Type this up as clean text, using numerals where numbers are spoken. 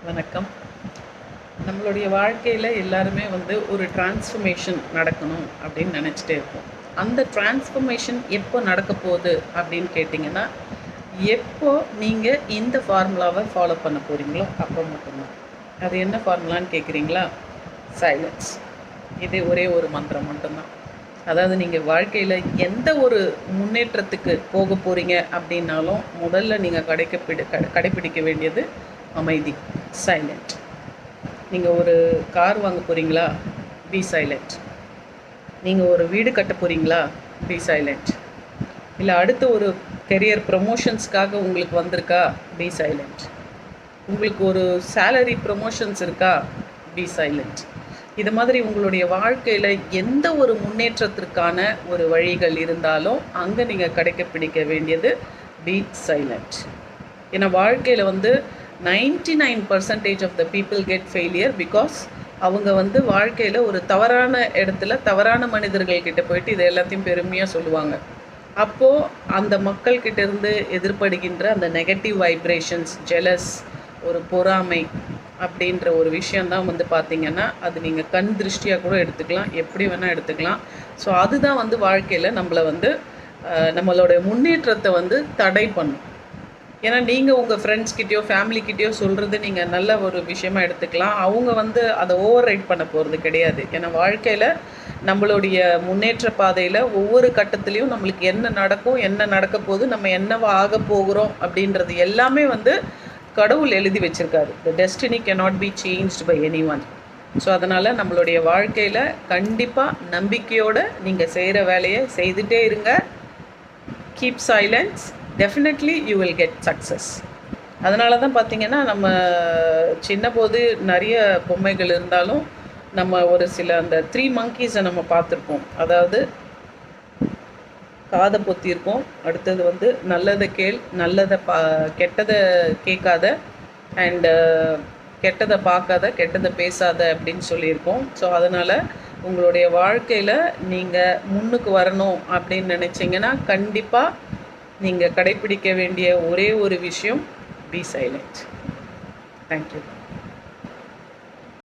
வணக்கம். நம்மளுடைய வாழ்க்கையில் எல்லாருமே ஒரு டிரான்ஸ்ஃபர்மேஷன் நடக்கணும் அப்படின்னு நினச்சிட்டே இருப்போம். அந்த டிரான்ஸ்ஃபர்மேஷன் எப்போ நடக்க போகுது அப்படின்னு கேட்டிங்கன்னா, எப்போ நீங்கள் இந்த ஃபார்முலாவை ஃபாலோ பண்ண போகிறீங்களோ அப்போ மட்டும்தான். அது என்ன ஃபார்முலான்னு கேட்குறீங்களா? சைலன்ஸ். இது ஒரே ஒரு மந்திரம் மட்டும்தான். அதாவது நீங்கள் வாழ்க்கையில் எந்த ஒரு முன்னேற்றத்துக்கு போக போகிறீங்க அப்படின்னாலும் முதல்ல நீங்கள் கடைப்பிடிக்க வேண்டியது அமைதி, சைலண்ட். நீங்கள் ஒரு கார் வாங்க போகிறீங்களா? Be silent. நீங்கள் ஒரு வீடு கட்ட போகிறீங்களா? Be silent. இல்லை அடுத்து ஒரு கெரியர் ப்ரமோஷன்ஸ்க்காக உங்களுக்கு வந்திருக்கா? Be silent. உங்களுக்கு ஒரு சேலரி ப்ரமோஷன்ஸ் இருக்கா? Be silent. இது மாதிரி உங்களுடைய வாழ்க்கையில் எந்த ஒரு முன்னேற்றத்திற்கான ஒரு வழிகள் இருந்தாலும் அங்கே நீங்கள் கடைப்பிடிக்க வேண்டியது பி சைலண்ட். ஏன்னா வாழ்க்கையில் 99% of the people get failure because அவங்க வாழ்க்கையில் ஒரு தவறான இடத்துல தவறான மனிதர்கள்கிட்ட போயிட்டு இது எல்லாத்தையும் பெருமையாக சொல்லுவாங்க. அப்போது அந்த மக்கள்கிட்ட இருந்து எதிர்படுகின்ற அந்த நெகட்டிவ் வைப்ரேஷன்ஸ், ஜெலஸ், ஒரு பொறாமை அப்படின்ற ஒரு விஷயந்தான் பார்த்திங்கன்னா அது நீங்கள் கண் திருஷ்டியாக கூட எடுத்துக்கலாம், எப்படி வேணால் எடுத்துக்கலாம். ஸோ அதுதான் வாழ்க்கையில் நம்மளை நம்மளோட முன்னேற்றத்தை தடை பண்ணும். ஏன்னா நீங்கள் உங்கள் ஃப்ரெண்ட்ஸ்கிட்டயோ ஃபேமிலிக்கிட்டேயோ சொல்கிறது நீங்கள் நல்ல ஒரு விஷயமா எடுத்துக்கலாம். அவங்க அதை ஓவர் ரைட் பண்ண போகிறது கிடையாது. ஏன்னா வாழ்க்கையில் நம்மளுடைய முன்னேற்ற பாதையில் ஒவ்வொரு கட்டத்துலேயும் நம்மளுக்கு என்ன நடக்கும், என்ன நடக்க போகுது, நம்ம என்னவா ஆக போகிறோம் அப்படின்றது எல்லாமே கடவுள் எழுதி வச்சுருக்காரு. The destiny cannot be changed by anyone. So அதனால் நம்மளுடைய வாழ்க்கையில் கண்டிப்பாக நம்பிக்கையோடு நீங்கள் செய்கிற வேலையை செய்துகிட்டே இருங்க. Keep silence. Definitely you will get success. அதனால தான் பார்த்திங்கன்னா நம்ம சின்ன போது நிறைய பொம்மைகள் இருந்தாலும் நம்ம ஒரு சில அந்த 3 monkeys நம்ம பார்த்துருப்போம். அதாவது காதை பொத்தியிருப்போம், அடுத்தது நல்லதை கேள், கெட்டதை கேட்காத, அண்டு கெட்டதை பார்க்காத, கெட்டதை பேசாத அப்படின்னு சொல்லியிருக்கோம். ஸோ அதனால் உங்களுடைய வாழ்க்கையில் நீங்கள் முன்னுக்கு வரணும் அப்படின்னு நினச்சிங்கன்னா கண்டிப்பாக நீங்கள் கடைப்பிடிக்க வேண்டிய ஒரே ஒரு விஷயம், பி சைலண்ட். தேங்க்யூ.